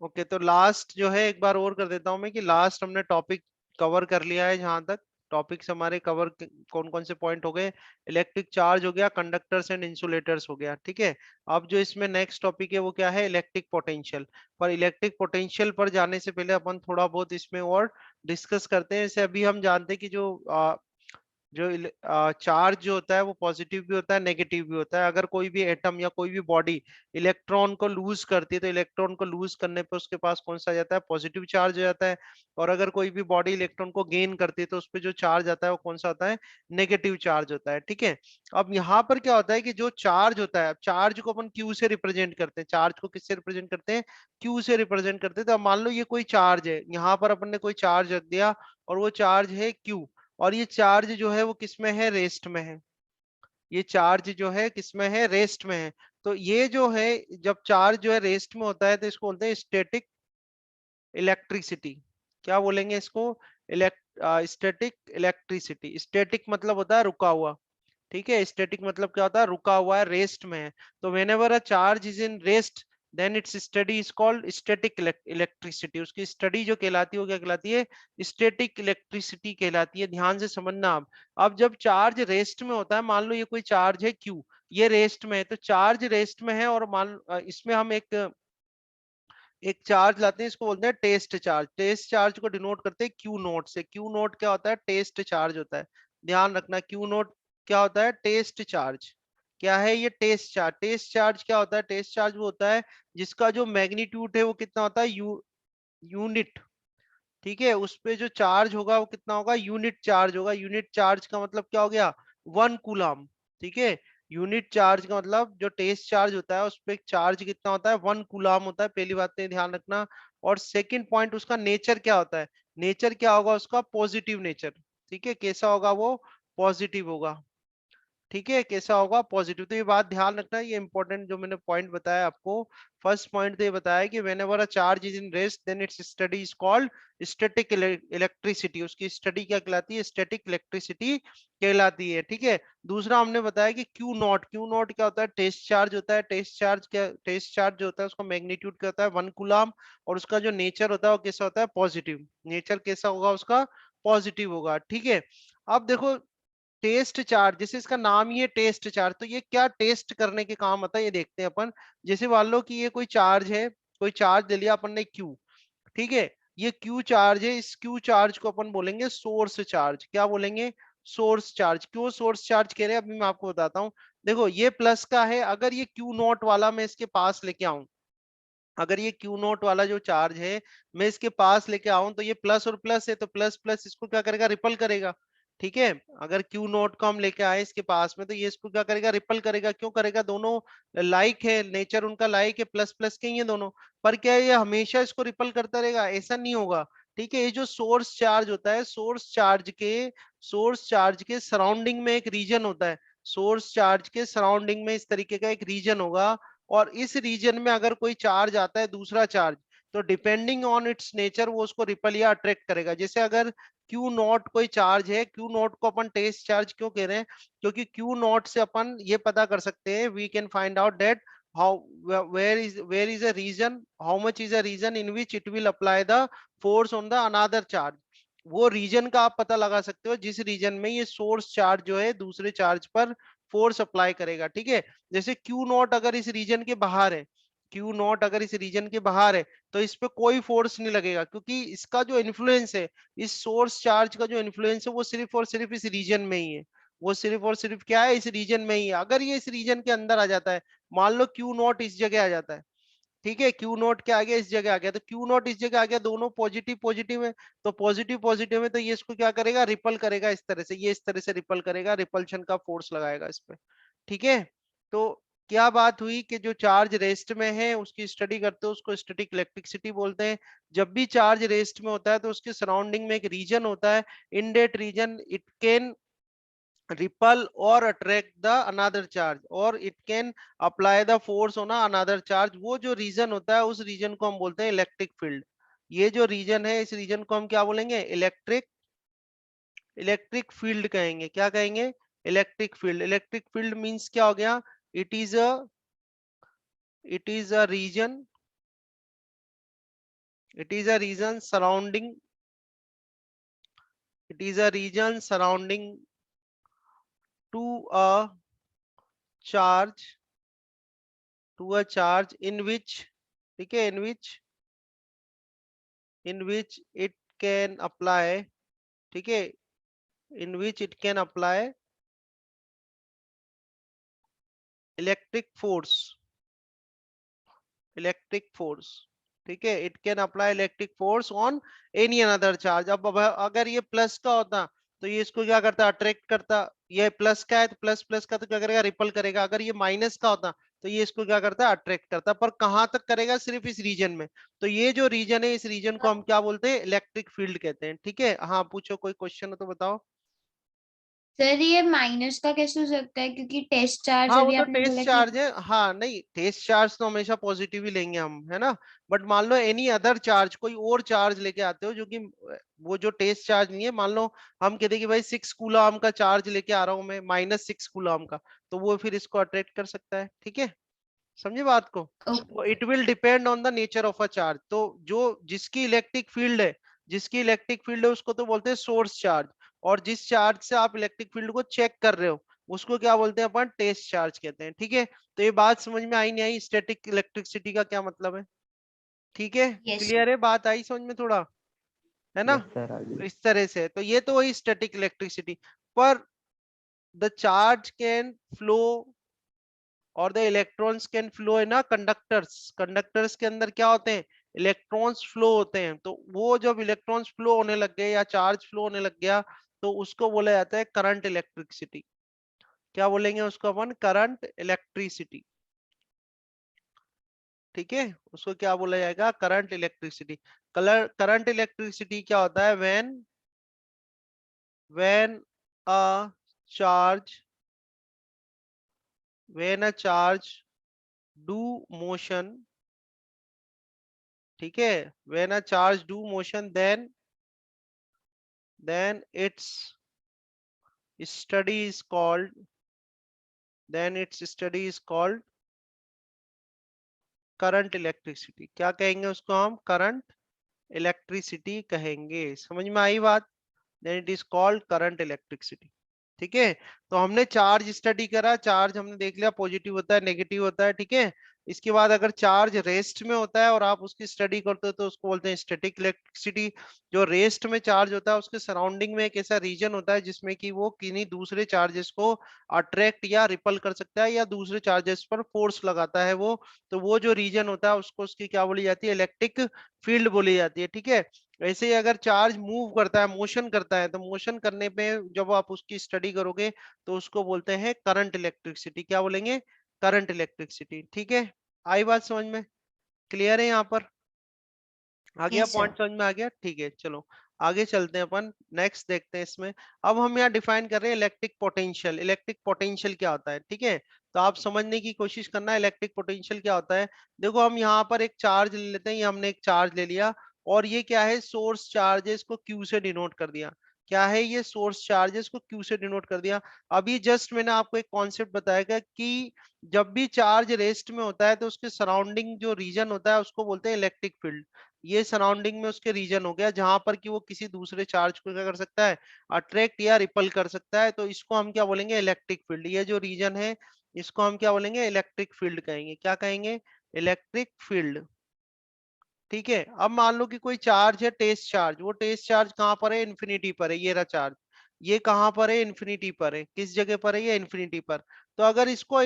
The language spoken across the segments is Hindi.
ओके, तो लास्ट जो है एक बार और कर देता हूं मैं कि लास्ट हमने टॉपिक कवर कर लिया है। जहां तक टॉपिक्स हमारे कवर कौन कौन से पॉइंट हो गए, इलेक्ट्रिक चार्ज हो गया, कंडक्टर्स एंड इंसुलेटर्स हो गया, ठीक है। अब जो इसमें नेक्स्ट टॉपिक है वो क्या है, इलेक्ट्रिक पोटेंशियल। पर इलेक्ट्रिक पोटेंशियल पर जाने से पहले अपन थोड़ा बहुत इसमें और डिस्कस करते हैं। जैसे अभी हम जानते हैं कि जो चार्ज जो होता है वो पॉजिटिव भी होता है, नेगेटिव भी होता है। अगर कोई भी एटम या कोई भी बॉडी इलेक्ट्रॉन को लूज करती है तो इलेक्ट्रॉन को लूज करने पे उसके पास कौन सा आ जाता है, पॉजिटिव चार्ज हो जाता है। और अगर कोई भी बॉडी इलेक्ट्रॉन को गेन करती है तो उस पे जो चार्ज आता है वो कौन सा होता है, नेगेटिव चार्ज होता है, ठीक है। अब यहाँ पर क्या होता है कि जो चार्ज होता है, चार्ज को अपन क्यू से रिप्रेजेंट करते हैं। चार्ज को किससे रिप्रेजेंट करते हैं, क्यू से रिप्रेजेंट करते हैं। तो अब मान लो ये कोई चार्ज है, यहाँ पर अपन ने कोई चार्ज रख दिया और वो चार्ज है क्यू। और ये चार्ज जो है वो किसमें है, रेस्ट में है। ये चार्ज जो है किसमें है, रेस्ट में है। तो ये जो है, जब चार्ज जो है रेस्ट में होता है तो इसको बोलते हैं स्टैटिक इलेक्ट्रिसिटी। क्या बोलेंगे इसको, स्टैटिक इलेक्ट्रिसिटी। स्टैटिक मतलब होता है रुका हुआ, ठीक है। स्टैटिक मतलब क्या होता है, रुका हुआ है, रेस्ट में है। तो whenever a charge is in rest then its study is called static electricity. उसकी स्टडी जो कहलाती है वो क्या कहलाती है, स्टैटिक इलेक्ट्रिसिटी कहलाती है। ध्यान से समझना आप। अब जब चार्ज रेस्ट में होता है, मान लो ये कोई चार्ज है क्यू, ये रेस्ट में है, तो चार्ज रेस्ट में है और इसमें हम एक एक चार्ज लाते हैं, इसको बोलते हैं टेस्ट चार्ज। टेस्ट चार्ज को डिनोट करते हैं क्यू नोट से। क्यू नोट क्या होता है, टेस्ट चार्ज होता है। ध्यान रखना, क्यू नोट क्या होता है, टेस्ट चार्ज। क्या है ये, टेस्ट चार्ज। टेस्ट चार्ज क्या होता है, टेस्ट चार्ज वो होता है जिसका जो मैग्नीट्यूड है वो कितना होता है, यूनिट, ठीक है। उस पे जो चार्ज होगा वो कितना होगा, यूनिट चार्ज होगा। यूनिट चार्ज का मतलब क्या हो गया, 1 कूलम, ठीक है। यूनिट चार्ज का मतलब जो टेस्ट चार्ज होता है उस पे चार्ज कितना होता है, 1 कूलम होता है। पहली बात तो ये ध्यान रखना। और सेकंड पॉइंट, उसका नेचर क्या होता है, नेचर क्या होगा उसका, पॉजिटिव नेचर, ठीक है। कैसा होगा वो, पॉजिटिव होगा, ठीक है। कैसा होगा, पॉजिटिव। तो ये बात ध्यान रखना, ये इंपॉर्टेंट जो मैंने पॉइंट बताया आपको। फर्स्ट पॉइंट तो ये बताया कि whenever a charge is in rest then its study is called static electricity. उसकी स्टडी क्या कहलाती है, स्टैटिक इलेक्ट्रिसिटी कहलाती है, ठीक है। दूसरा हमने बताया कि क्यू नॉट। क्यू नॉट क्या होता है, टेस्ट चार्ज होता है। टेस्ट चार्ज क्या, टेस्ट चार्ज जो होता है उसका मैग्नीट्यूड क्या होता है, 1 कूलम। और उसका जो नेचर होता है वो कैसा होता है, पॉजिटिव। नेचर कैसा होगा उसका, पॉजिटिव होगा, ठीक है। अब देखो, टेस्ट चार्ज, जैसे इसका नाम ही है टेस्ट चार्ज, तो ये क्या टेस्ट करने के काम आता है ये देखते हैं अपन। जैसे मान लो कि ये कोई चार्ज है, कोई चार्ज ले लिया अपन ने क्यू, ठीक है। ये क्यू चार्ज है, इस क्यू चार्ज को अपन बोलेंगे सोर्स चार्ज। क्या बोलेंगे, सोर्स चार्ज। क्यों सोर्स चार्ज कह रहे हैं अभी मैं आपको बताता हूँ। देखो ये प्लस का है, अगर ये क्यू नॉट वाला मैं इसके पास लेके आऊं, अगर ये क्यू नॉट वाला जो चार्ज है मैं इसके पास लेके आऊं, तो ये प्लस और प्लस है, तो प्लस प्लस इसको क्या करेगा, रिपल करेगा, ठीक है। अगर क्यू नॉट को हम लेके आए इसके पास में, तो ये इसको क्या करेगा, रिपल करेगा। क्यों करेगा, दोनों लाइक है, नेचर उनका लाइक है, प्लस प्लस के ही है दोनों। पर क्या है, ये हमेशा इसको रिपल करता रहेगा, ऐसा नहीं होगा, ठीक है। ये जो सोर्स चार्ज होता है, सोर्स चार्ज के सराउंडिंग में एक रीजन होता है। सोर्स चार्ज के सराउंडिंग में इस तरीके का एक रीजन होगा। और इस रीजन में अगर कोई चार्ज आता है, दूसरा चार्ज, तो डिपेंडिंग ऑन इट्स नेचर वो उसको रिपल या अट्रैक्ट करेगा। जैसे अगर क्यू नॉट कोई चार्ज है, क्यू नॉट को अपन टेस्ट चार्ज क्यों कह रहे हैं, क्योंकि क्यू नॉट से अपन ये पता कर सकते हैं, we can find out that how where is a region, how much is a region in which it will apply the force on the another charge. वो रीजन का आप पता लगा सकते हो जिस रीजन में ये सोर्स चार्ज जो है दूसरे चार्ज पर फोर्स अप्लाई करेगा, ठीक है। जैसे क्यू नॉट अगर इस रीजन के बाहर है, क्यू नॉट अगर इस रीजन के बाहर है, तो इस पे कोई फोर्स नहीं लगेगा, क्योंकि इसका जो इन्फ्लुएंस है, इस सोर्स चार्ज का जो इन्फ्लुएंस है वो सिर्फ और सिर्फ इस रीजन में ही है। वो सिर्फ और सिर्फ क्या है, इस रीजन में ही है। अगर ये इस रीजन के अंदर आ जाता है, मान लो क्यू नॉट इस जगह आ जाता है, ठीक है, क्यू नॉट क्या आ गया, इस जगह आ गया, तो क्यू नॉट इस जगह आ गया, दोनों पॉजिटिव पॉजिटिव है, तो पॉजिटिव पॉजिटिव है, तो ये इसको क्या करेगा, रिपल करेगा इस तरह से, ये इस तरह से रिपल करेगा, रिपल्शन का फोर्स लगाएगा इस पे, ठीक है। तो क्या बात हुई कि जो चार्ज रेस्ट में है उसकी स्टडी करते हो उसको स्टैटिक इलेक्ट्रिसिटी बोलते हैं। जब भी चार्ज रेस्ट में होता है तो उसके सराउंडिंग में एक रीजन होता है, in that region it can repel or attract the another charge or it can apply the force on another charge। वो जो रीजन होता है उस रीजन को हम बोलते हैं इलेक्ट्रिक फील्ड। ये जो रीजन है इस रीजन को हम क्या बोलेंगे, इलेक्ट्रिक इलेक्ट्रिक फील्ड कहेंगे। क्या कहेंगे, electric field. Electric field means क्या हो गया, it is a it is a region It is a region surrounding. It is a region surrounding to a charge, to a charge in which, ठीक है, in which it can apply, ठीक है, in which it can apply electric force, electric force, ठीक है, it can apply electric force on any another charge. अब अगर ये प्लस का होता तो ये इसको क्या करता, अट्रैक्ट करता। ये प्लस का है तो प्लस प्लस का तो क्या करेगा, रिपल करेगा। अगर ये माइनस का होता तो ये इसको क्या करता है, अट्रैक्ट करता। पर कहां तक करेगा, सिर्फ इस रीजन में। तो ये जो रीजन है, इस रीजन को हम क्या बोलते हैं, इलेक्ट्रिक फील्ड कहते हैं। ठीक है, हाँ पूछो, कोई क्वेश्चन हो तो बताओ। सर ये माइनस का कैसे हो सकता है, क्योंकि टेस्ट चार्ज हाँ वो अभी तो आपने टेस्ट बोला कि। चार्ज है। हाँ नहीं, टेस्ट चार्ज तो हमेशा पॉजिटिव ही लेंगे हम, है ना। बट मान लो एनी अदर चार्ज, कोई और चार्ज लेके आते हो जो कि वो जो टेस्ट चार्ज नहीं है। मान लो हम कहते हैं कि भाई 6 कूलम का चार्ज लेके आ रहा हूँ मैं, -6 कूलम का, तो वो फिर इसको अट्रैक्ट कर सकता है। ठीक है, समझे बात को। तो okay. It will depend on the nature of a charge. तो जो जिसकी इलेक्ट्रिक फील्ड है, जिसकी इलेक्ट्रिक फील्ड है उसको तो बोलते हैं सोर्स चार्ज। और जिस चार्ज से आप इलेक्ट्रिक फील्ड को चेक कर रहे हो उसको क्या बोलते हैं, अपन टेस्ट चार्ज कहते हैं। ठीक है, तो ये बात समझ में आई नहीं आई, स्टैटिक इलेक्ट्रिसिटी का क्या मतलब है। ठीक है, यस सर। क्लियर है, बात आई समझ में थोड़ा, है ना। यस सर, आगे। इस तरह से तो ये तो वही स्टैटिक इलेक्ट्रिसिटी। पर द चार्ज कैन फ्लो और the electrons can flow in conductors. Conductors के अंदर क्या होते हैं, इलेक्ट्रॉन्स फ्लो होते हैं। तो वो जब इलेक्ट्रॉन्स फ्लो होने लग गए या चार्ज फ्लो होने लग गया तो उसको बोला जाता है करंट इलेक्ट्रिसिटी। क्या बोलेंगे उसको अपन, करंट इलेक्ट्रिसिटी। ठीक है, उसको क्या बोला जाएगा, current electricity. Colour current electricity क्या होता है, when a charge, when a charge do motion, ठीक है, when a charge do motion then its study is called, then its study is called current electricity. क्या कहेंगे उसको हम, करंट इलेक्ट्रिसिटी कहेंगे। समझ में आई बात। Then it is called current electricity. ठीक है, तो हमने चार्ज स्टडी करा, चार्ज हमने देख लिया पॉजिटिव होता है, नेगेटिव होता है। ठीक है, इसके बाद अगर चार्ज रेस्ट में होता है और आप उसकी स्टडी करते हो तो उसको बोलते हैं स्टैटिक इलेक्ट्रिसिटी। जो रेस्ट में चार्ज होता है उसके सराउंडिंग में एक ऐसा रीजन होता है जिसमें कि वो किन्हीं दूसरे चार्जेस को अट्रैक्ट या रिपल कर सकता है या दूसरे चार्जेस पर फोर्स लगाता है वो। तो वो जो रीजन होता है उसको, उसकी क्या बोली जाती है, इलेक्ट्रिक फील्ड बोली जाती है। ठीक है, वैसे ही अगर चार्ज मूव करता है, मोशन करता है, तो मोशन करने पे जब आप उसकी स्टडी करोगे तो उसको बोलते हैं करंट इलेक्ट्रिसिटी। क्या बोलेंगे, करंट इलेक्ट्रिसिटी। ठीक है, आई बात समझ में, क्लियर है यहाँ पर, आ गया यस सर। पॉइंट समझ में आ गया। ठीक है, चलो आगे चलते हैं अपन, नेक्स्ट देखते हैं इसमें। अब हम यहाँ डिफाइन कर रहे हैं इलेक्ट्रिक पोटेंशियल। इलेक्ट्रिक पोटेंशियल क्या होता है, ठीक है, तो आप समझने की कोशिश करना इलेक्ट्रिक पोटेंशियल क्या होता है। देखो हम यहाँ पर एक चार्ज ले लेते हैं, ये हमने एक चार्ज ले लिया और ये क्या है, सोर्स चार्ज है, इसको क्यू से डिनोट कर दिया। क्या है ये, सोर्स चार्ज है, इसको क्यू से डिनोट कर दिया। अभी जस्ट मैंने आपको एक कॉन्सेप्ट बताया कि जब भी चार्ज रेस्ट में होता है तो उसके सराउंडिंग जो रीजन होता है उसको बोलते हैं इलेक्ट्रिक फील्ड। ये सराउंडिंग में उसके रीजन हो गया जहां पर कि वो किसी दूसरे चार्ज को क्या कर सकता है, अट्रैक्ट या रिपल कर सकता है। तो इसको हम क्या बोलेंगे, इलेक्ट्रिक फील्ड। ये जो रीजन है इसको हम क्या बोलेंगे, इलेक्ट्रिक फील्ड कहेंगे। क्या कहेंगे, इलेक्ट्रिक फील्ड। ठीक है, अब मान लो कि कोई चार्ज है, टेस्ट चार्ज। वो टेस्ट चार्ज कहां पर है, इन्फिनिटी पर है। ये रहा चार्ज, ये कहां पर है, इन्फिनिटी पर है। किस जगह पर है, ये इन्फिनिटी पर। तो अगर इसको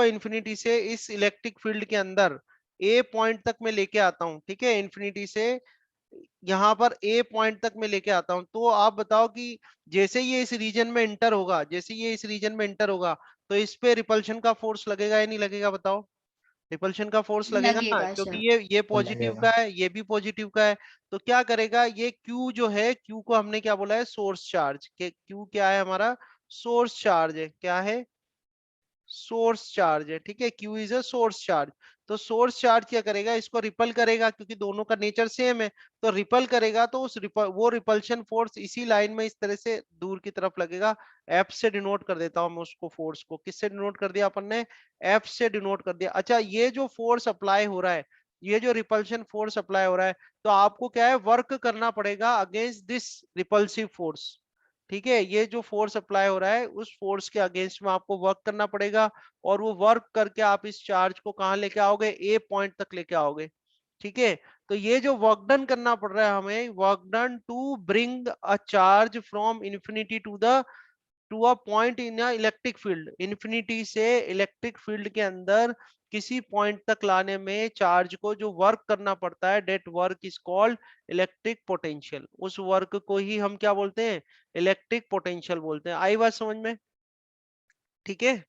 इन्फिनिटी से इस इलेक्ट्रिक फील्ड के अंदर ए पॉइंट तक मैं लेके आता हूं, ठीक है, इन्फिनिटी से यहां पर ए पॉइंट तक मैं लेके आता हूं, तो आप बताओ कि जैसे ये इस रीजन में इंटर होगा, जैसे ये इस रीजन में इंटर होगा तो इस पे रिपल्शन का फोर्स लगेगा या नहीं लगेगा, बताओ। रिपल्शन का फोर्स लगेगा ना, लगेगा क्योंकि सर। ये पॉजिटिव लगेगा। का है, ये भी पॉजिटिव का है। तो क्या करेगा ये क्यू जो है, क्यू को हमने क्या बोला है, सोर्स चार्ज। क्यू क्या है हमारा, सोर्स चार्ज है। क्या है, सोर्स चार्ज है। ठीक है, Q is a source charge. तो सोर्स चार्ज क्या करेगा, इसको रिपल करेगा क्योंकि दोनों का नेचर सेम है। तो रिपल करेगा तो वो रिपल्शन फोर्स इसी लाइन में इस तरह से दूर की तरफ लगेगा। एफ से डिनोट कर देता हूं मैं उसको, फोर्स को किससे डिनोट कर दिया अपन ने, एफ से डिनोट कर दिया। अच्छा, ये जो फोर्स अप्लाई हो रहा है ये जो रिपल्शन फोर्स अप्लाई हो रहा है, तो आपको क्या है, वर्क करना पड़ेगा अगेंस्ट दिस रिपल्सिव फोर्स। ठीक है, ये जो फोर्स अप्लाई हो रहा है उस फोर्स के अगेंस्ट में आपको वर्क करना पड़ेगा, और वो वर्क करके आप इस चार्ज को कहां लेके आओगे, ए पॉइंट तक लेके आओगे। ठीक है, तो ये जो वर्क डन करना पड़ रहा है हमें, work done to bring a charge from infinity to a point in a electric field, infinity से इलेक्ट्रिक फील्ड के अंदर किसी पॉइंट तक लाने में चार्ज को जो वर्क करना पड़ता है, that work is called electric potential. उस वर्क को ही हम क्या बोलते हैं, इलेक्ट्रिक पोटेंशियल बोलते हैं। आई बात समझ में? ठीक है,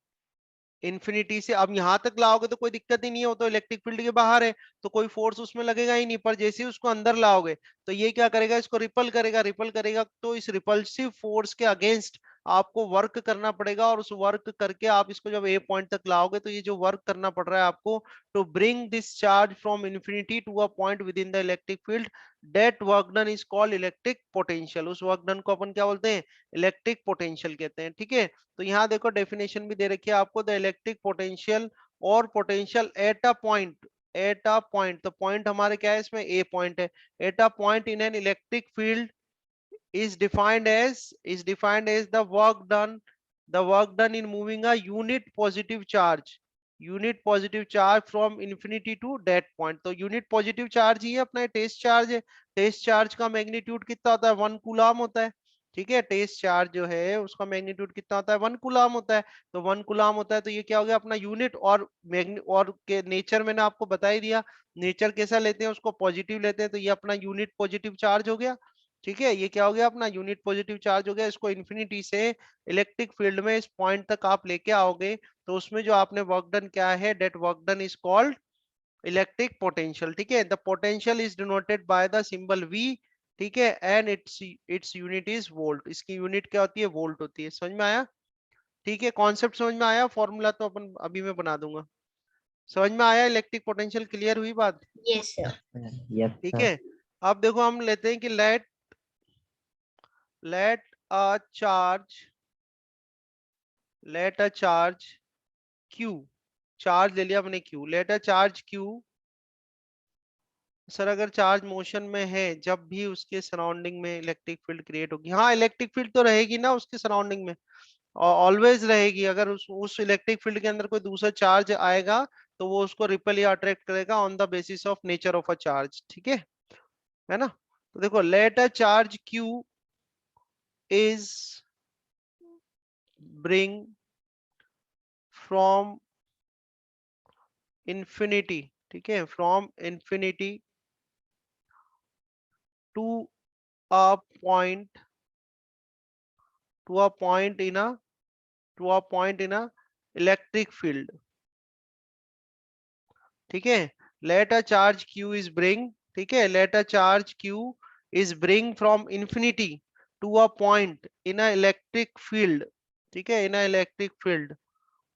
इन्फिनिटी से अब यहां तक लाओगे तो कोई दिक्कत ही नहीं है, वो तो इलेक्ट्रिक फील्ड के बाहर है, तो कोई फोर्स उसमें लगेगा ही नहीं। पर जैसे ही उसको अंदर लाओगे तो ये क्या करेगा, इसको रिपल करेगा, रिपल करेगा, तो इस रिपल्सिव फोर्स के अगेंस्ट आपको वर्क करना पड़ेगा, और उस वर्क करके आप इसको जब ए पॉइंट तक लाओगे, तो ये जो वर्क करना पड़ रहा है आपको to bring this charge from infinity to a point within the electric field, that work done is called electric potential. उस वर्क डन को अपन क्या बोलते हैं, इलेक्ट्रिक पोटेंशियल कहते हैं। ठीक है, तो यहाँ देखो डेफिनेशन भी दे रखी है आपको, द इलेक्ट्रिक पोटेंशियल और potential at a point, at a point, तो पॉइंट हमारे क्या है, इसमें ए पॉइंट है, at a point in an electric field is defined as the work done in moving a unit positive charge from infinity to that point। तो यूनिट पॉजिटिव चार्ज ही है अपना, टेस्ट चार्ज है। टेस्ट चार्ज का मैग्नीट्यूड कितना होता है, 1 कूलाम होता है। ठीक है, टेस्ट चार्ज जो है उसका मैग्नीट्यूड कितना होता है, 1 कूलाम होता है। तो 1 कूलाम होता है, तो ये क्या हो गया अपना यूनिट, और और के नेचर मैंने आपको बता ही दिया, नेचर कैसा लेते हैं, उसको पॉजिटिव लेते हैं, तो ये अपना यूनिट पॉजिटिव चार्ज हो गया। ठीक है, ये क्या हो गया अपना यूनिट पॉजिटिव चार्ज हो गया। इसको इन्फिनिटी से इलेक्ट्रिक फील्ड में इस पॉइंट तक आप लेके आओगे, तो उसमें जो आपने वर्क डन क्या है, that work done is called electric potential. ठीक है, the potential is denoted by the symbol V। ठीक है, and its unit is volt. इसकी यूनिट क्या होती है, वोल्ट होती है। समझ में आया? ठीक है, कॉन्सेप्ट समझ में आया, फॉर्मूला तो अपन अभी मैं बना दूंगा। समझ में आया, इलेक्ट्रिक पोटेंशियल क्लियर हुई बात? Yes sir. यस ठीक सर। है, अब देखो हम लेते हैं कि let a charge let a charge q, charge ले लिया हमने q, let a charge q। Sir अगर चार्ज मोशन में है, जब भी उसके सराउंडिंग में इलेक्ट्रिक फील्ड क्रिएट होगी, हाँ इलेक्ट्रिक फील्ड तो रहेगी ना उसके सराउंडिंग में, ऑलवेज रहेगी। अगर उस इलेक्ट्रिक फील्ड के अंदर कोई दूसरा चार्ज आएगा, तो वो उसको रिपेल या अट्रैक्ट करेगा on the basis of nature of a charge. ठीक है ना? तो देखो, let a charge q is bring from infinity, ठीक है, from infinity to a point to a point in a to a point in a electric field. ठीक है, let a charge q is bring, ठीक है, let a charge q is bring from infinity to a point in a electric field. ठीक है, in a electric field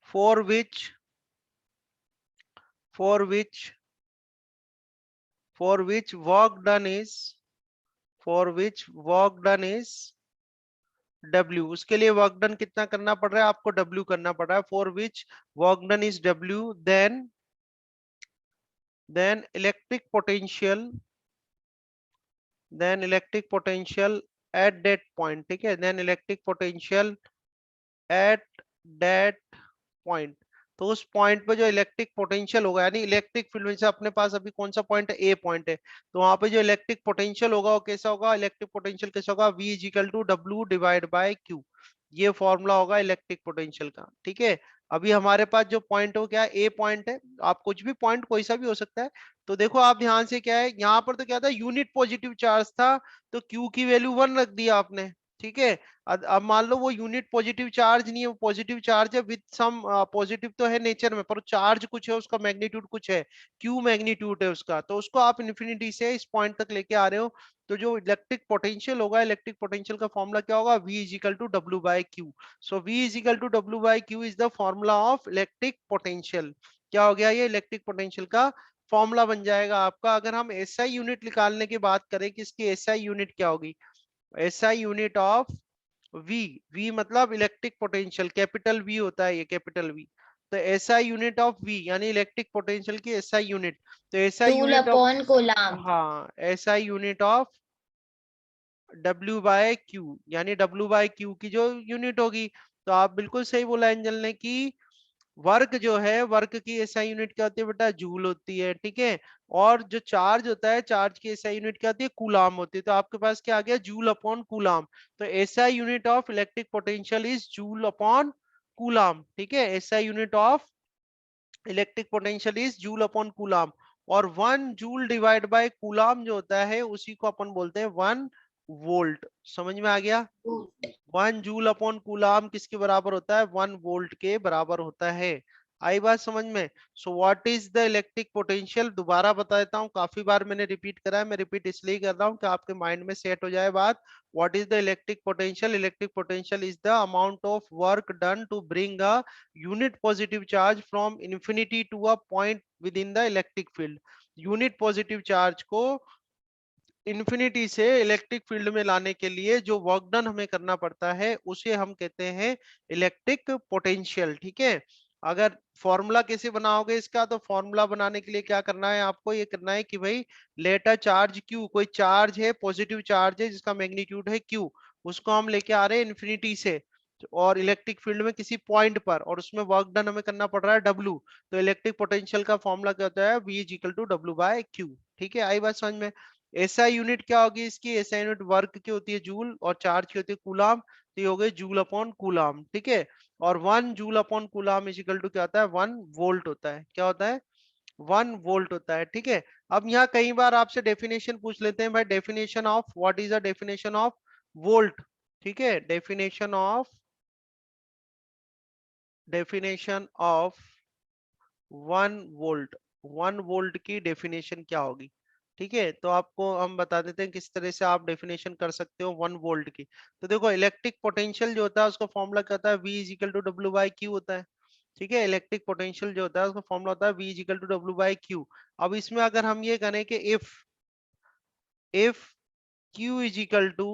for which for which for which work done is for which work done is W। उसके लिए वर्क डन कितना करना पड़ रहा है आपको, W करना पड़ रहा है। For which work done is W, then electric potential electric potential at that point. ठीक है, then electric potential at that point. तो उस पॉइंट पे जो इलेक्ट्रिक पोटेंशियल होगा, यानी इलेक्ट्रिक फील्ड में से अपने पास अभी कौन सा पॉइंट है, ए पॉइंट है, तो वहां पे जो इलेक्ट्रिक पोटेंशियल होगा वो कैसा होगा, इलेक्ट्रिक पोटेंशियल कैसा होगा, V is equal to W divide by Q. ये फॉर्मूला होगा इलेक्ट्रिक पोटेंशियल का। ठीक है, अभी हमारे पास जो पॉइंट हो, क्या ए पॉइंट है, आप कुछ भी पॉइंट कोई सा भी हो सकता है। तो देखो आप ध्यान से, क्या है यहाँ पर, तो क्या था, यूनिट पॉजिटिव चार्ज था, तो क्यू की वैल्यू 1 रख दिया आपने। ठीक है, अब मान लो वो यूनिट पॉजिटिव चार्ज नहीं है, वो पॉजिटिव चार्ज है विद सम पॉजिटिव तो है नेचर में, पर चार्ज कुछ है, उसका मैग्नीट्यूड कुछ है, क्यू मैग्नीट्यूड है उसका, तो उसको आप इन्फिनिटी से इस पॉइंट तक लेके आ रहे हो। तो जो इलेक्ट्रिक पोटेंशियल होगा, इलेक्ट्रिक पोटेंशियल का फॉर्मूला क्या होगा, V is equal to W by Q. So V is equal to W by Q is the formula of electric potential. क्या हो गया, ये इलेक्ट्रिक पोटेंशियल का फॉर्मूला बन जाएगा आपका। अगर हम SI यूनिट निकालने की बात करें कि इसकी SI यूनिट क्या होगी, SI unit of V, V मतलब इलेक्ट्रिक पोटेंशियल, कैपिटल V होता है ये, कैपिटल V। तो एसआई यूनिट ऑफ वी यानी इलेक्ट्रिक पोटेंशियल की एसआई यूनिट, तो SI joule unit of, upon coulomb. हाँ SI unit of W by Q, यानी W बाय क्यू की जो यूनिट होगी। तो आप बिल्कुल सही बोला एंजल ने कि वर्क जो है, वर्क की एसआई यूनिट क्या होती है बेटा, जूल होती है, ठीक है। और जो चार्ज होता है, चार्ज की एसआई यूनिट क्या होती है, कूलाम होती है। तो आपके पास क्या आ गया, जूल अपॉन कूलाम। तो SI unit of electric potential is joule upon coulomb, ठीक है। SI unit of electric potential is joule upon coulomb. और 1 जूल डिवाइड बाय कूलाम जो होता है उसी को अपन बोलते हैं 1 वोल्ट। समझ में आ गया। 1 जूल अपॉन कूलाम किसके बराबर होता है, 1 वोल्ट के बराबर होता है। आई बात समझ में। So what is the electric potential, दोबारा बता देता हूँ, काफी बार मैंने रिपीट करा है, मैं रिपीट इसलिए कर रहा हूँ कि आपके माइंड में सेट हो जाए बात। What is the electric potential, electric potential is the amount of work done to bring a unit positive charge from infinity to a point within the electric field. Unit positive charge को इन्फिनिटी से इलेक्ट्रिक फील्ड में लाने के लिए जो वर्क डन हमें करना पड़ता है उसे हम कहते हैं इलेक्ट्रिक पोटेंशियल, ठीक है। अगर फॉर्मूला कैसे बनाओगे इसका, तो फॉर्मूला बनाने के लिए क्या करना है, आपको ये करना है कि भाई लेट अ चार्ज क्यू, कोई चार्ज है, पॉजिटिव चार्ज है जिसका मैग्नीट्यूड है क्यू, उसको हम लेके आ रहे हैं इन्फिनिटी से और इलेक्ट्रिक फील्ड में किसी पॉइंट पर, और उसमें वर्क डन हमें करना पड़ रहा है डब्ल्यू। तो इलेक्ट्रिक पोटेंशियल का फॉर्मूला क्या होता है, V is equal to W by Q, ठीक है। आई बात समझ में। एसआई यूनिट क्या होगी इसकी, एसआई यूनिट वर्क की होती है जूल और चार्ज की होती है कूलाम, तो ये हो गए जूल अपॉन कूलाम, ठीक है। और 1 joule upon coulomb is equal to क्या होता है, 1 वोल्ट होता है। क्या होता है, 1 वोल्ट होता है, ठीक है। अब यहाँ कई बार आपसे डेफिनेशन पूछ लेते हैं भाई, definition of, what is the definition of volt, ठीक है। डेफिनेशन ऑफ 1 वोल्ट, 1 वोल्ट की डेफिनेशन क्या होगी, ठीक है। तो आपको हम बता देते हैं किस तरह से आप डेफिनेशन कर सकते हो 1 वोल्ट की। तो देखो इलेक्ट्रिक पोटेंशियल जो होता है उसका फॉर्मूला क्या होता है, V is equal to W by Q होता है, ठीक है। इलेक्ट्रिक पोटेंशियल जो होता है उसका फॉर्मूला होता है V is equal to W by Q. अब इसमें अगर हम ये करें कि if Q is equal to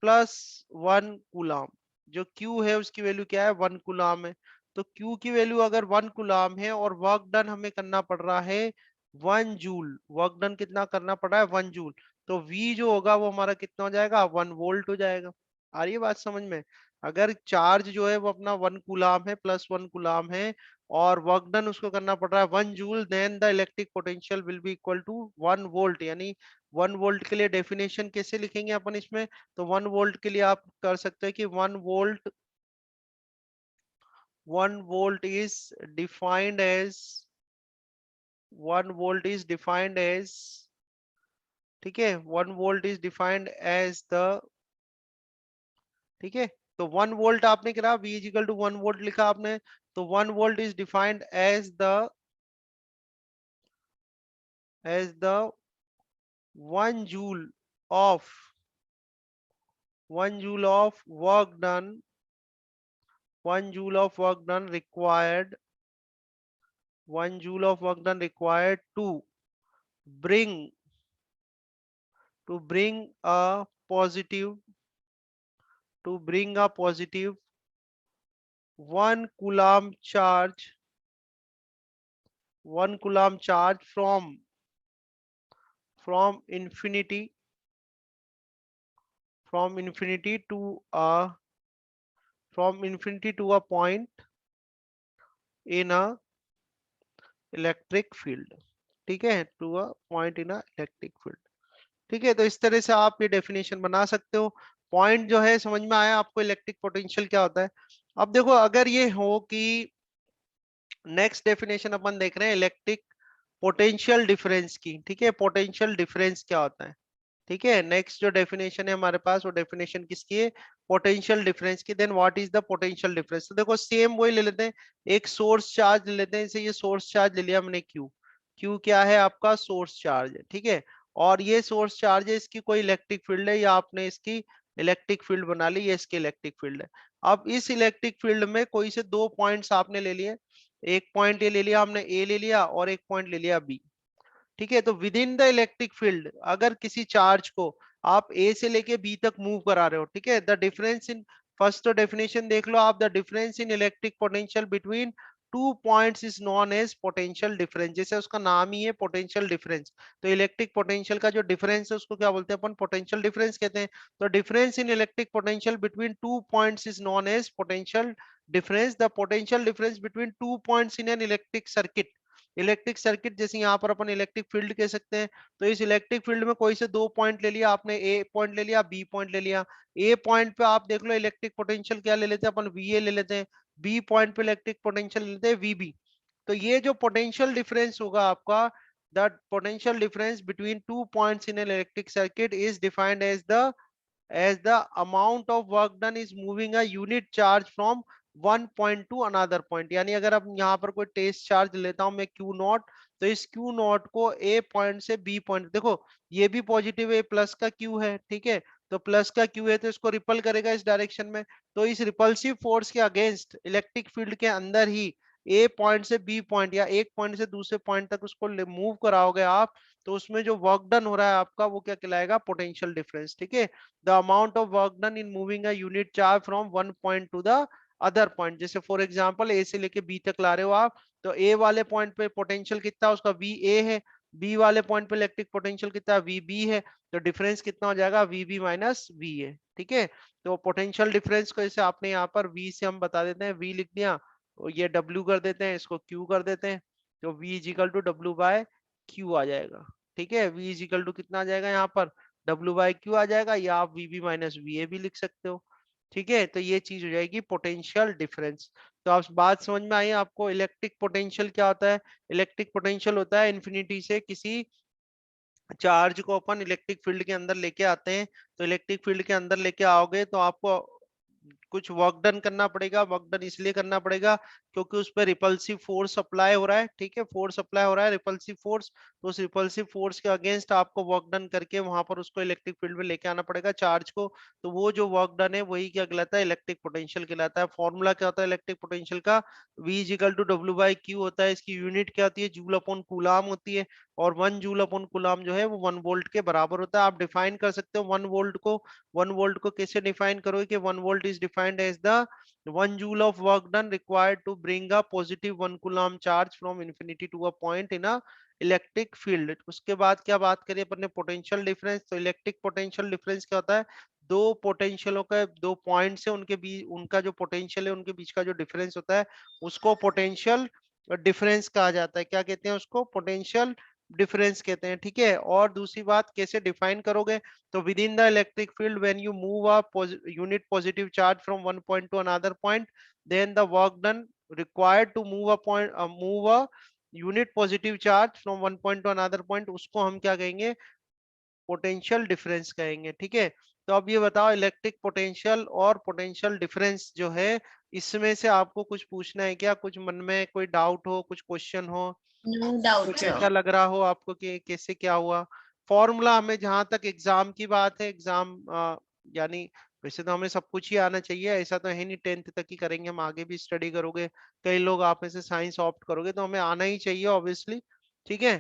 +1 coulomb, जो Q है उसकी वैल्यू क्या है, 1 कूलाम है। तो Q की वैल्यू अगर 1 कूलाम है और वर्क डन हमें करना पड़ रहा है 1 जूल, वर्क डन कितना करना पड़ रहा है, 1 जूल, तो V जो होगा वो हमारा कितना हो जाएगा, 1 वोल्ट हो जाएगा। आ रही है बात समझ में। अगर चार्ज जो है वो अपना 1 कूलाम है, +1 कूलाम है, और वर्क डन उसको करना पड़ रहा है 1 joule, then the electric potential will be equal to 1 volt. यानी 1 वोल्ट के लिए डेफिनेशन कैसे लिखेंगे अपन इसमें, तो 1 वोल्ट के लिए आप कर सकते हैं कि 1 volt is defined as 1 volt is defined as, ठीक है, 1 volt is defined as the, ठीक है। तो 1 वोल्ट आपने करा, V is equal to 1 volt लिखा आपने, तो 1 volt is defined as the 1 joule of 1 joule of work done, 1 joule of work done required, 1 joule of work done required bring to bring a positive to bring a positive 1 coulomb charge, 1 coulomb charge from infinity from infinity to a from infinity to a point in a electric field, ठीक है, to a point in a electric field, ठीक है। तो इस तरह से आप ये डेफिनेशन बना सकते हो। पॉइंट जो है समझ में आया आपको, इलेक्ट्रिक पोटेंशियल क्या होता है। अब देखो अगर ये हो कि नेक्स्ट डेफिनेशन अपन देख रहे हैं इलेक्ट्रिक पोटेंशियल डिफरेंस की, ठीक है। पोटेंशियल डिफरेंस क्या होता है, ठीक है। नेक्स्ट जो डेफिनेशन है हमारे पास वो डेफिनेशन किसकी है, पोटेंशियल डिफरेंस की। Then what is the potential difference, तो देखो सेम वही ले लेते हैं, एक सोर्स चार्ज ले लेते हैं, जैसे ये सोर्स चार्ज ले लिया हमने Q, Q क्या है आपका, सोर्स चार्ज है, ठीक है। और ये सोर्स चार्ज है, इसकी कोई इलेक्ट्रिक फील्ड है, या आपने इसकी इलेक्ट्रिक फील्ड बना ली, ये इसकी इलेक्ट्रिक फील्ड है। अब इस इलेक्ट्रिक फील्ड में कोई से दो पॉइंट्स आपने ले लिए, एक पॉइंट ये ले लिया हमने A ले लिया, और एक पॉइंट ले लिया B, ठीक है। तो within the electric field अगर किसी चार्ज को आप A से लेके B तक मूव करा रहे हो, ठीक है, द डिफरेंस इन फर्स्ट तो डेफिनेशन देख लो आप, the difference in electric potential between two points is known as potential difference. जैसे उसका नाम ही है पोटेंशियल डिफरेंस, तो इलेक्ट्रिक पोटेंशियल का जो डिफरेंस है उसको क्या बोलते हैं अपन, पोटेंशियल डिफरेंस कहते हैं। तो difference in electric potential between two points is known as potential difference. The potential difference between two points in an electric circuit, electric circuit जैसे यहाँ पर अपन इलेक्ट्रिक फील्ड कह सकते हैं। तो इस इलेक्ट्रिक फील्ड में कोई से दो पॉइंट ले लिया आपने, ए पॉइंट ले लिया, बी पॉइंट ले लिया। ए पॉइंट पे आप देख लो इलेक्ट्रिक पोटेंशियल क्या ले लेते हैं अपन, वी ए ले लेते हैं। बी पॉइंट पे इलेक्ट्रिक पोटेंशियल ले लेते हैं वीबी। तो ये जो पोटेंशियल डिफरेंस होगा आपका, the potential difference between two points in an electric circuit is defined as the amount of work done is moving a unit charge from one point to another point। यानी अगर अब यहाँ पर कोई टेस्ट चार्ज लेता हूं मैं Q नॉट, तो इस Q नॉट को A पॉइंट से B पॉइंट, देखो ये भी पॉजिटिव है, प्लस का Q है, ठीक है, तो प्लस का Q है तो इसको रिपल करेगा इस डायरेक्शन में। तो इस रिपल्सिव फोर्स के अगेंस्ट इलेक्ट्रिक फील्ड के अंदर ही ए पॉइंट से बी पॉइंट या एक पॉइंट से दूसरे पॉइंट तक उसको मूव कराओगे आप, तो उसमें जो वर्क डन हो रहा है आपका वो क्या कहलाएगा, पोटेंशियल डिफरेंस। ठीक है, the amount of work done in moving a unit charge from one point to the other point. जैसे फॉर एग्जांपल ए से लेके बी तक ला रहे हो आप, तो ए वाले पॉइंट पे पोटेंशियल कितना उसका वी ए है, बी वाले पॉइंट पे इलेक्ट्रिक पोटेंशियल कितना वी बी है, तो डिफरेंस कितना हो जाएगा, V B minus V A. ठीक है, तो पोटेंशियल डिफरेंस को जैसे आपने यहाँ पर वी से हम बता देते हैं, वी लिख दिया, तो ये W कर देते हैं, इसको Q कर देते हैं, तो V is equal to W by Q आ जाएगा। ठीक है, V इज इक्वल टू कितना आ जाएगा यहाँ पर, W बाय क्यू आ जाएगा, या आप VB माइनस VA भी लिख सकते हो। ठीक है, तो ये चीज हो जाएगी पोटेंशियल डिफरेंस। तो आप बात समझ में आई आपको, इलेक्ट्रिक पोटेंशियल क्या होता है, इलेक्ट्रिक पोटेंशियल होता है इन्फिनिटी से किसी चार्ज को अपन इलेक्ट्रिक फील्ड के अंदर लेके आते हैं। तो इलेक्ट्रिक फील्ड के अंदर लेके आओगे तो आपको कुछ वर्क डन करना पड़ेगा। वर्क डन इसलिए करना पड़ेगा क्योंकि उस पर रिपल्सिव फोर्स अप्लाई हो रहा है। ठीक है, फोर्स अप्लाई हो रहा है, रिपल्सिव फोर्स, तो उस रिपल्सिव फोर्स के अगेंस्ट आपको वर्क डन करके वहां पर उसको इलेक्ट्रिक फील्ड में लेके आना पड़ेगा चार्ज को। तो वो जो वर्क डन है वही क्या कहलाता है, इलेक्ट्रिक पोटेंशियल कहलाता है। फॉर्मूला क्या होता है इलेक्ट्रिक पोटेंशियल का, V is equal to W by Q होता है। इसकी यूनिट क्या होती है, जूल अपॉन कूलाम होती है, और 1 जूल अपॉन कूलाम जो है वो 1 वोल्ट के बराबर होता है। आप डिफाइन कर सकते हो 1 वोल्ट को, 1 वोल्ट को कैसे डिफाइन करोगे कि 1 volt is defined as the 1 joule of work done required to bring a positive 1 coulomb charge from infinity to a point in a electric field. उसके बाद क्या बात करें अपन ने, पोटेंशियल डिफरेंस। तो इलेक्ट्रिक पोटेंशियल डिफरेंस क्या होता है, दो पोटेंशियलों का, दो पॉइंट्स है उनके बीच, उनका जो पोटेंशियल है उनके बीच का जो डिफरेंस होता है उसको पोटेंशियल डिफरेंस कहा जाता है। क्या कहते हैं उसको, पोटेंशियल डिफरेंस कहते हैं। ठीक है, और दूसरी बात कैसे डिफाइन करोगे, तो within the electric field when you move a unit positive charge from one point to another point, then the work done required to move a point, move a unit positive charge from one point to another point, उसको हम क्या कहेंगे, पोटेंशियल डिफरेंस कहेंगे। ठीक है, तो अब ये बताओ इलेक्ट्रिक पोटेंशियल और पोटेंशियल डिफरेंस जो है, इसमें से आपको कुछ पूछना है क्या, कुछ मन में कोई डाउट हो, कुछ क्वेश्चन हो, नो डाउट कुछ सर। ऐसा लग रहा हो आपको कि कैसे क्या हुआ। फॉर्मूला हमें, जहां तक एग्जाम की बात है, एग्जाम यानी वैसे तो हमें सब कुछ ही आना चाहिए, ऐसा तो है नहीं 10th तक ही करेंगे, हम आगे भी स्टडी करोगे, कई लोग आप में से साइंस ऑप्ट करोगे, तो हमें आना ही चाहिए ऑब्वियसली। ठीक है,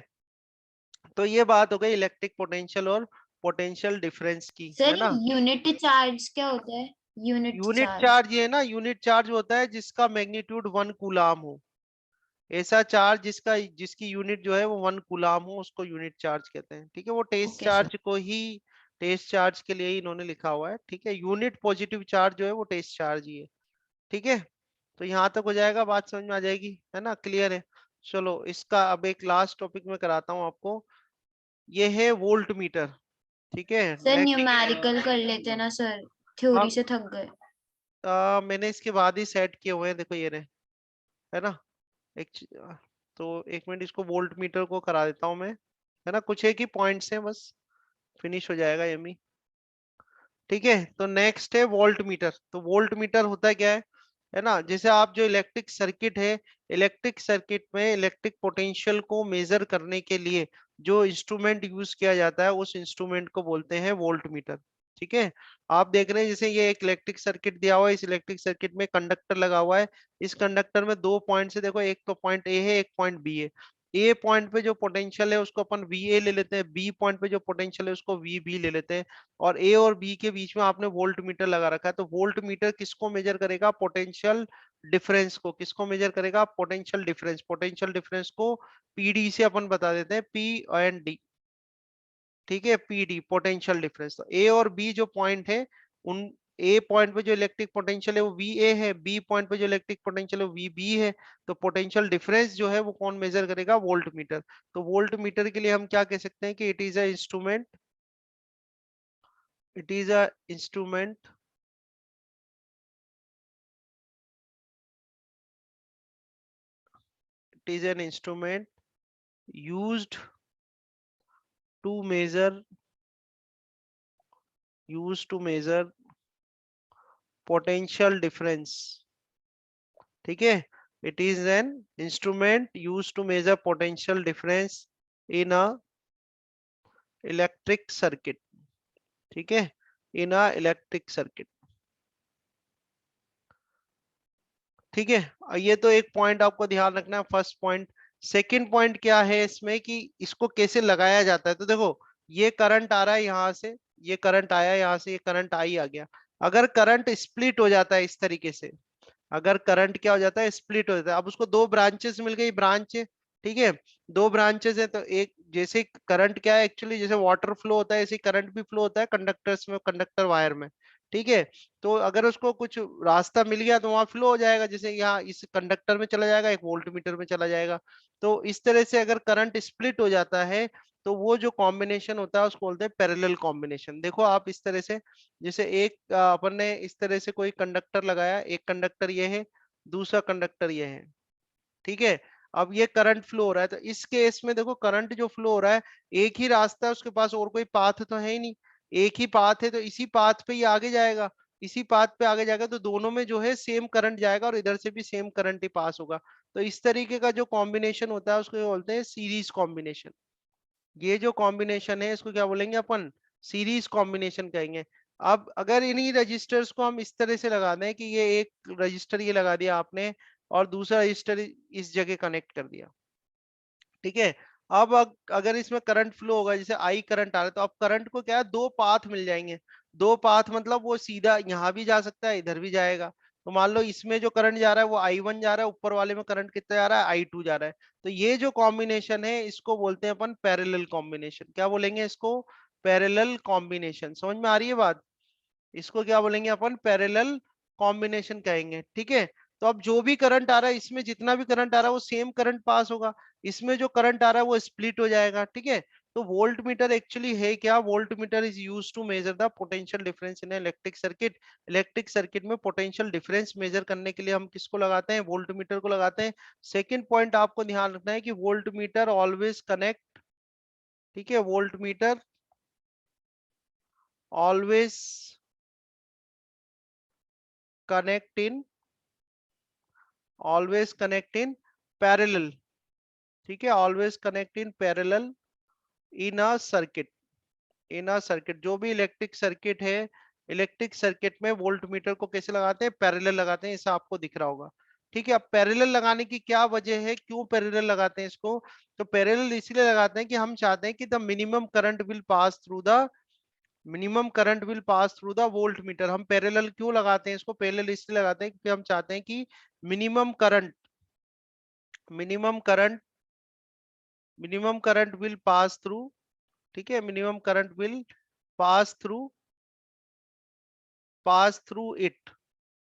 तो ये बात हो गई इलेक्ट्रिक पोटेंशियल और पोटेंशियल डिफरेंस की, है सर ना। यूनिट चार्ज क्या होता है? Unit unit charge. चार्ज, ये है ना, यूनिट चार्ज होता है जिसका मैग्नीट्यूड 1 कूलाम हो। ऐसा चार्ज जिसका, जिसकी यूनिट जो है वो 1 कूलाम हो, उसको यूनिट चार्ज कहते हैं। ठीक है, वो टेस्ट ओके सर। चार्ज को ही, टेस्ट चार्ज के लिए ही इन्होंने लिखा हुआ है। ठीक है, यूनिट पॉजिटिव चार्ज जो है वो टेस्ट चार्ज ही है। ठीक है, तो यहाँ तक हो जाएगा, बात समझ में आ जाएगी, है ना, क्लियर है। चलो इसका अब एक लास्ट टॉपिक में कराता हूँ आपको, ये है वोल्ट मीटर। ठीक है, सर नेक्स्ट। न्यूमेरिकल कर लेते हैं ना सर, थ्योरी अब से थक गए। मैंने इसके बाद ही सेट किए हुए हैं, देखो ये रहे, है ना। एक तो एक मिनट, इसको वोल्ट मीटर को करा देता हूँ मैं, है ना, कुछ एक ही पॉइंट्स हैं बस, फिनिश हो जाएगा यमी। ठीक है, तो नेक्स्ट है वोल्ट मीटर। तो वोल्ट मीटर होता क्या है ना, जैसे आप जो इलेक्ट्रिक सर्किट है, इलेक्ट्रिक सर्किट में इलेक्ट्रिक पोटेंशियल को मेजर करने के लिए जो इंस्ट्रूमेंट यूज किया जाता है उस इंस्ट्रूमेंट को बोलते हैं वोल्ट मीटर। ठीक है, आप देख रहे हैं जैसे ये एक इलेक्ट्रिक सर्किट दिया हुआ है, इस इलेक्ट्रिक सर्किट में कंडक्टर लगा हुआ है, इस कंडक्टर में दो पॉइंट है, देखो एक तो पॉइंट ए है, एक पॉइंट बी है। ए पॉइंट पे जो पोटेंशियल है उसको अपन वी ए ले लेते हैं, बी पॉइंट पे जो पोटेंशियल है उसको वी बी ले लेते हैं, और ए और बी के बीच में आपने वोल्ट मीटर लगा रखा है। तो वोल्ट मीटर किसको मेजर करेगा? पोटेंशियल डिफरेंस को। किसको मेजर करेगा? Potential difference. पोटेंशियल डिफरेंस को पीडी से अपन बता देते हैं, पी एंड डी। ठीक है, पीडी पोटेंशियल डिफरेंस। तो ए और बी जो पॉइंट है, उन ए पॉइंट पे जो इलेक्ट्रिक पोटेंशियल है वो वी ए है, बी पॉइंट पे जो इलेक्ट्रिक पोटेंशियल है वो वी बी है। तो पोटेंशियल डिफरेंस जो है वो कौन मेजर करेगा? Volt meter. तो वोल्ट मीटर के लिए हम क्या कह सकते हैं कि it is a instrument, it is a instrument, it is an instrument used to measure, used to measure potential difference। ठीक है, it is an instrument used to measure potential difference in a electric circuit। ठीक है, in a electric circuit। ठीक है, ये तो एक पॉइंट आपको ध्यान रखना है, फर्स्ट पॉइंट। सेकंड पॉइंट क्या है इसमें कि इसको कैसे लगाया जाता है। तो देखो, ये करंट आ रहा है यहाँ से, ये करंट आया यहाँ से, ये करंट आई आ गया। अगर करंट स्प्लिट हो जाता है इस तरीके से, अगर करंट क्या हो जाता है? स्प्लिट हो जाता है। अब उसको दो ब्रांचेस मिल गई, ब्रांच, ठीक है, दो ब्रांचेस है। तो एक जैसे करंट क्या है एक्चुअली, जैसे वाटर फ्लो होता है ऐसे करंट भी फ्लो होता है कंडक्टर्स में, कंडक्टर वायर में। ठीक है, तो अगर उसको कुछ रास्ता मिल गया तो वहां फ्लो हो जाएगा, जैसे यहाँ इस कंडक्टर में चला जाएगा, एक वोल्ट मीटर में चला जाएगा। तो इस तरह से अगर करंट स्प्लिट हो जाता है तो वो जो कॉम्बिनेशन होता है उसको बोलते हैं पैरेलल कॉम्बिनेशन। देखो आप इस तरह से, जैसे एक अपन ने इस तरह से कोई कंडक्टर लगाया, एक कंडक्टर ये है, दूसरा कंडक्टर ये है। ठीक है, अब ये करंट फ्लो हो रहा है, तो इस केस में देखो करंट जो फ्लो हो रहा है, एक ही रास्ता है उसके पास, और कोई पाथ तो है ही नहीं, एक ही पाथ है, तो इसी पाथ पे ही आगे जाएगा। इसी पाथ पे आगे जाएगा तो दोनों में जो है सेम करंट जाएगा, और इधर से भी सेम करंट ही पास होगा। तो इस तरीके का जो कॉम्बिनेशन होता है उसको बोलते हैं सीरीज कॉम्बिनेशन। ये जो कॉम्बिनेशन है इसको क्या बोलेंगे अपन? सीरीज कॉम्बिनेशन कहेंगे। अब अगर इन्हीं रजिस्टर्स को हम इस तरह से लगा दें कि ये एक रजिस्टर ये लगा दिया आपने, और दूसरा रजिस्टर इस जगह कनेक्ट कर दिया। ठीक है, अब अगर इसमें करंट फ्लो होगा, जैसे आई करंट आ रहा है, तो अब करंट को क्या है, दो पाथ मिल जाएंगे। दो पाथ मतलब वो सीधा यहाँ भी जा सकता है, इधर भी जाएगा। तो मान लो इसमें जो करंट जा रहा है वो I1 जा रहा है, ऊपर वाले में करंट कितना जा रहा है? I2 जा रहा है। तो ये जो कॉम्बिनेशन है इसको बोलते हैं अपन पैरेलल कॉम्बिनेशन। क्या बोलेंगे इसको? Parallel combination. समझ में आ रही है बात? इसको क्या बोलेंगे अपन? पैरेलल कॉम्बिनेशन कहेंगे। ठीक है, तो अब जो भी करंट आ रहा है, इसमें जितना भी करंट आ रहा है वो सेम करंट पास होगा, इसमें जो करंट आ रहा है वो स्प्लिट हो जाएगा। ठीक है, तो वोल्ट मीटर एक्चुअली है क्या? Volt meter is use to measure the potential difference in electric circuit. Electric circuit में पोटेंशियल डिफरेंस मेजर करने के लिए हम किसको लगाते हैं? वोल्ट मीटर को लगाते हैं। सेकेंड पॉइंट आपको ध्यान रखना है कि वोल्ट मीटर ऑलवेज कनेक्ट, ठीक है, volt metre always connect in, always connect in parallel. ठीक है, always connect in parallel in a circuit, in a circuit. जो भी इलेक्ट्रिक सर्किट है, इलेक्ट्रिक सर्किट में वोल्ट मीटर को कैसे लगाते हैं? पैरेलल लगाते हैं, ऐसा आपको दिख रहा होगा। ठीक है, अब पैरेलल लगाने की क्या वजह है, क्यों पैरेलल लगाते हैं इसको? तो पैरेलल इसलिए लगाते हैं कि हम चाहते हैं कि the minimum current will pass through the, minimum current will pass through the volt meter. हम पैरेलल क्यों लगाते हैं इसको? पैरेलल इसलिए लगाते हैं क्योंकि हम चाहते हैं कि minimum current, minimum current, minimum current will pass through, ठीक है, minimum current will pass through, pass through it.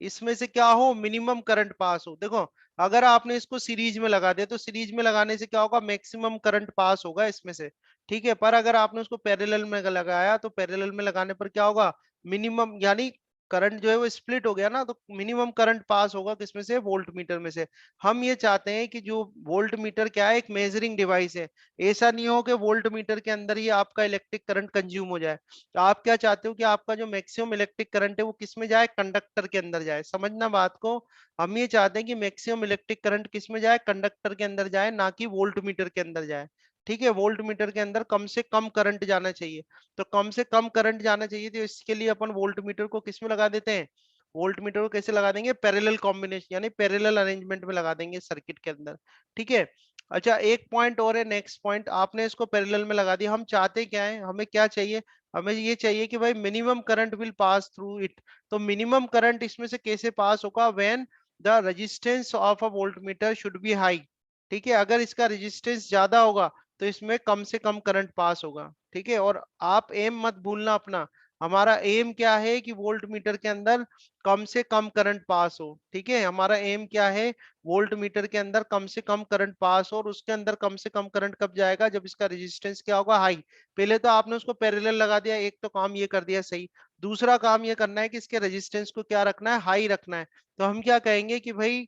इसमें से क्या हो? मिनिमम करंट पास हो। देखो, अगर आपने इसको सीरीज में लगा दिया तो सीरीज में लगाने से क्या होगा? मैक्सिमम करंट पास होगा इसमें से। ठीक है, पर अगर आपने उसको पैरेलल में लगाया तो पैरेलल में लगाने पर क्या होगा? मिनिमम, यानी करंट जो है वो स्प्लिट हो गया ना, तो मिनिमम करंट पास होगा किसमें से? वोल्ट मीटर में से। हम ये चाहते हैं कि जो वोल्ट मीटर क्या है, एक मेजरिंग डिवाइस है। ऐसा नहीं हो कि वोल्ट मीटर के अंदर ही आपका इलेक्ट्रिक करंट कंज्यूम हो जाए। तो आप क्या चाहते हो कि आपका जो मैक्सिमम इलेक्ट्रिक करंट है वो किस में जाए? कंडक्टर के अंदर जाए। समझना बात को, हम ये चाहते हैं कि मैक्सिमम इलेक्ट्रिक करंट किस में जाए? कंडक्टर के अंदर जाए, ना कि वोल्ट मीटर के अंदर जाए। ठीक है, वोल्ट मीटर के अंदर कम से कम करंट जाना चाहिए। तो कम से कम करंट जाना चाहिए, तो इसके लिए अपन वोल्ट मीटर को किस में लगा देते हैं? वोल्ट मीटर को कैसे लगा देंगे? पैरेलल कॉम्बिनेशन, यानी पैरेलल अरेंजमेंट में लगा देंगे सर्किट के अंदर। ठीक है, अच्छा एक पॉइंट और है, नेक्स्ट पॉइंट आपने इसको पैरेलल में लगा दिया। हम चाहते क्या है, हमें क्या चाहिए, हमें ये चाहिए कि भाई minimum current will pass through it. तो मिनिमम करंट इसमें से कैसे पास होगा, when the resistance of a voltmeter should be high. ठीक है, अगर इसका रेजिस्टेंस ज्यादा होगा तो इसमें कम से कम करंट पास होगा। ठीक है, और आप एम मत भूलना अपना, हमारा एम क्या है कि वोल्ट मीटर के अंदर कम से कम करंट पास हो। ठीक है, हमारा एम क्या है, वोल्ट मीटर के अंदर कम से कम करंट पास हो, और उसके अंदर कम से कम करंट कब जाएगा, जब इसका रेजिस्टेंस क्या होगा, हाई। पहले तो आपने उसको पैरेलल लगा दिया, एक तो काम ये कर दिया सही। दूसरा काम ये करना है कि इसके रेजिस्टेंस को क्या रखना है, हाई रखना है। तो हम क्या कहेंगे कि भाई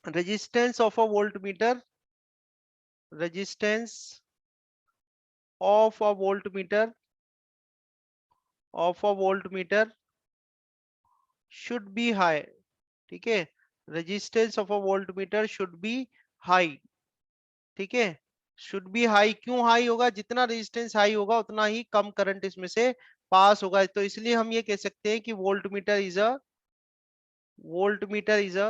resistance of a volt meter, resistance of a volt meter, of a volt meter should be high. ठीक है, resistance of a volt meter should be high. ठीक है, शुड बी हाई, क्यों हाई होगा, जितना रेजिस्टेंस हाई होगा उतना ही कम करंट इसमें से पास होगा। तो इसलिए हम ये कह सकते हैं कि volt meter is a, volt meter is a,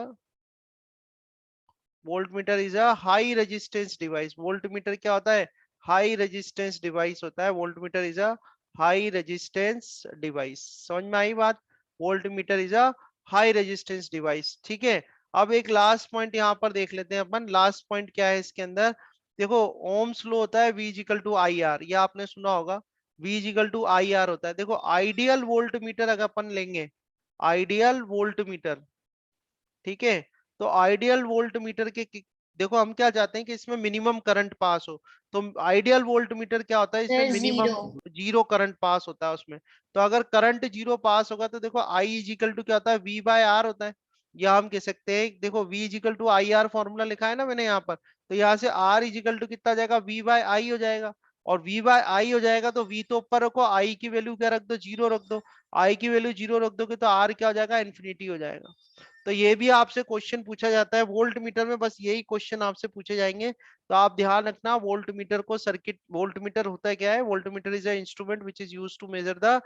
volt meter is a high resistance device. Volt meter क्या होता है, हाई रेजिस्टेंस डिवाइस होता है। Volt meter is a high resistance device. समझ में आई बात, volt meter is a high resistance device. ठीक है, अब एक लास्ट पॉइंट यहाँ पर देख लेते हैं अपन। लास्ट पॉइंट क्या है इसके अंदर, देखो ओम्स लॉ होता है V equal to I R, ये आपने सुना होगा, V equal to I R होता है। देखो आइडियल वोल्ट मीटर अगर अपन लेंगे, आइडियल वोल्ट मीटर, ठीक है, तो आइडियल वोल्ट मीटर के देखो हम क्या चाहते हैं कि इसमें मिनिमम करंट पास हो। तो आइडियल वोल्ट मीटर क्या होता है, इसमें sir minimum zero. Zero current pass होता है उसमें। तो अगर करंट जीरो पास होगा तो देखो आई इजिकल टू क्या होता है, V बाय आर होता है। या हम कह सकते हैं, देखो V is equal to I R formula लिखा है ना मैंने यहाँ पर, तो यहाँ से R इजिकल टू कितना जाएगा, V बाय आई हो जाएगा। और V बाय आई हो जाएगा तो V तो ऊपर रखो, आई की वैल्यू क्या रख दो, जीरो रख दो। आई की वैल्यू जीरो रख दोगे तो R क्या हो जाएगा, इन्फिनिटी हो जाएगा। तो ये भी आपसे क्वेश्चन पूछा जाता है वोल्ट मीटर में, बस यही क्वेश्चन आपसे पूछे जाएंगे। तो आप ध्यान रखना, वोल्ट मीटर को सर्किट, वोल्ट मीटर होता है क्या है, volt meter is a instrument which is used to measure the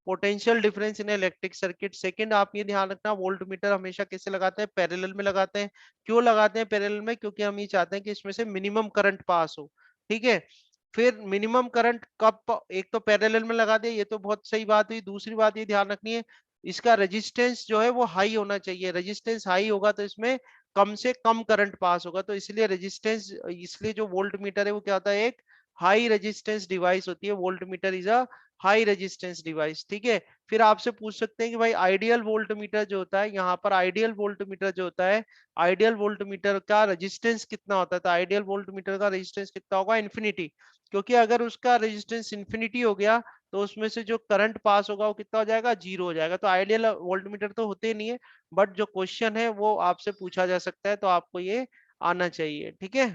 potential difference in electric circuit. Second आप ये ध्यान रखना, वोल्ट मीटर हमेशा कैसे लगाते हैं, पैरेलल में लगाते हैं। क्यों लगाते हैं पैरेलल में, क्योंकि हम ये चाहते हैं कि इसमें से मिनिमम करंट पास हो। ठीक है, फिर मिनिमम करंट कब, एक तो पैरेलल में लगा दिया, ये तो बहुत सही बात हुई। दूसरी बात ये ध्यान रखनी है, इसका रेजिस्टेंस जो है वो हाई होना चाहिए। रेजिस्टेंस हाई होगा तो इसमें कम से कम करंट पास होगा। तो इसलिए रेजिस्टेंस, इसलिए जो वोल्ट मीटर है वो क्या होता है, एक हाई रेजिस्टेंस डिवाइस होती है। Volt meter is a high resistance device. ठीक है, फिर आपसे पूछ सकते हैं कि भाई आइडियल वोल्ट मीटर जो होता है, यहाँ पर आइडियल वोल्ट मीटर जो होता है, आइडियल वोल्ट मीटर का रेजिस्टेंस कितना होता है। तो आइडियल वोल्ट मीटर का रेजिस्टेंस कितना होगा, इन्फिनिटी। क्योंकि अगर उसका रेजिस्टेंस इन्फिनिटी हो गया तो उसमें से जो करंट पास होगा वो कितना हो जाएगा, जीरो हो जाएगा। तो आइडियल वोल्टमीटर तो होते नहीं है, बट जो क्वेश्चन है वो आपसे पूछा जा सकता है, तो आपको ये आना चाहिए। ठीक है।